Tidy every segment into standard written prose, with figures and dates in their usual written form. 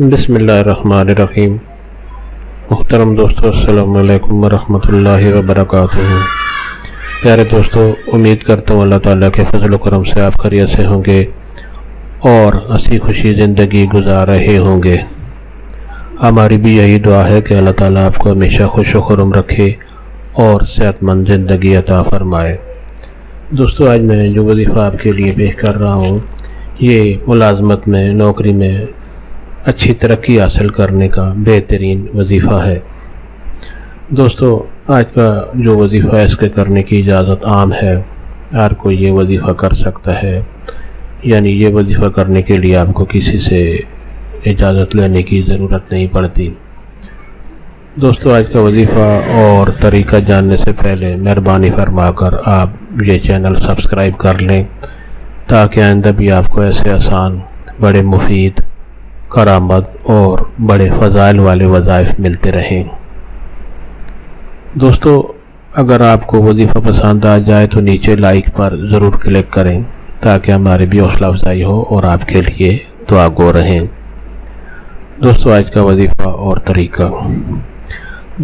بسم اللہ الرحمن الرحیم۔ محترم دوستو، السلام علیکم ورحمۃ اللہ وبرکاتہ۔ پیارے دوستو، امید کرتا ہوں اللہ تعالیٰ کے فضل و کرم سے آپ خیریت سے ہوں گے اور ہنسی خوشی زندگی گزار رہے ہوں گے۔ ہماری بھی یہی دعا ہے کہ اللہ تعالیٰ آپ کو ہمیشہ خوش و خرم رکھے اور صحت مند زندگی عطا فرمائے۔ دوستو، آج میں جو وظیفہ آپ کے لیے پیش کر رہا ہوں یہ ملازمت میں، نوکری میں اچھی ترقی حاصل کرنے کا بہترین وظیفہ ہے۔ دوستو، آج کا جو وظیفہ ہے اس کے کرنے کی اجازت عام ہے، ہر کوئی یہ وظیفہ کر سکتا ہے، یعنی یہ وظیفہ کرنے کے لیے آپ کو کسی سے اجازت لینے کی ضرورت نہیں پڑتی۔ دوستو، آج کا وظیفہ اور طریقہ جاننے سے پہلے مہربانی فرما کر آپ یہ چینل سبسکرائب کر لیں تاکہ آئندہ بھی آپ کو ایسے آسان، بڑے مفید، کارآمد اور بڑے فضائل والے وظائف ملتے رہیں۔ دوستو، اگر آپ کو وظیفہ پسند آ جائے تو نیچے لائک پر ضرور کلک کریں تاکہ ہماری بھی حوصلہ افزائی ہو اور آپ کے لیے دعا گو رہیں۔ دوستو، آج کا وظیفہ اور طریقہ۔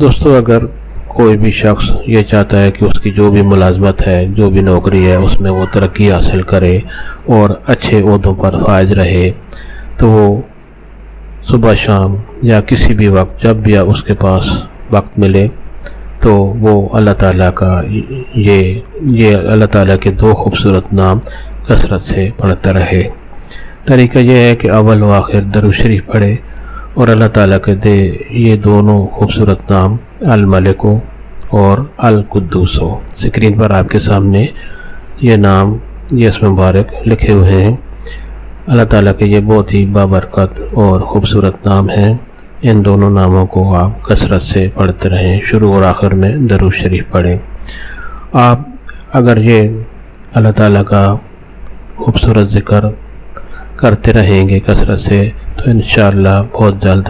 دوستو، اگر کوئی بھی شخص یہ چاہتا ہے کہ اس کی جو بھی ملازمت ہے، جو بھی نوکری ہے، اس میں وہ ترقی حاصل کرے اور اچھے عہدوں پر فائز رہے، تو وہ صبح شام یا کسی بھی وقت جب بھی اس کے پاس وقت ملے تو وہ اللہ تعالیٰ کا یہ اللہ تعالیٰ کے دو خوبصورت نام کثرت سے پڑھتا رہے۔ طریقہ یہ ہے کہ اول و آخر درود شریف پڑھے اور اللہ تعالیٰ کے دے یہ دونوں خوبصورت نام الملک اور القدوس ہو۔ اسکرین پر آپ کے سامنے یہ نام، یہ اسم مبارک لکھے ہوئے ہیں۔ اللہ تعالیٰ کے یہ بہت ہی بابرکت اور خوبصورت نام ہیں۔ ان دونوں ناموں کو آپ کثرت سے پڑھتے رہیں، شروع اور آخر میں درود شریف پڑھیں۔ آپ اگر یہ اللہ تعالیٰ کا خوبصورت ذکر کرتے رہیں گے کثرت سے تو انشاءاللہ بہت جلد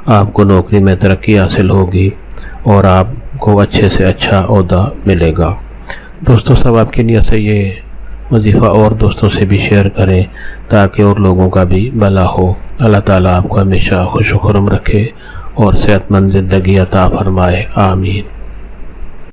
آپ کو نوکری میں ترقی حاصل ہوگی اور آپ کو اچھے سے اچھا عہدہ ملے گا۔ دوستو، سب آپ کی نیت سے یہ وظیفہ اور دوستوں سے بھی شیئر کریں تاکہ اور لوگوں کا بھی بھلا ہو۔ اللہ تعالیٰ آپ کو ہمیشہ خوش و خرم رکھے اور صحت مند زندگی عطا فرمائے، آمین۔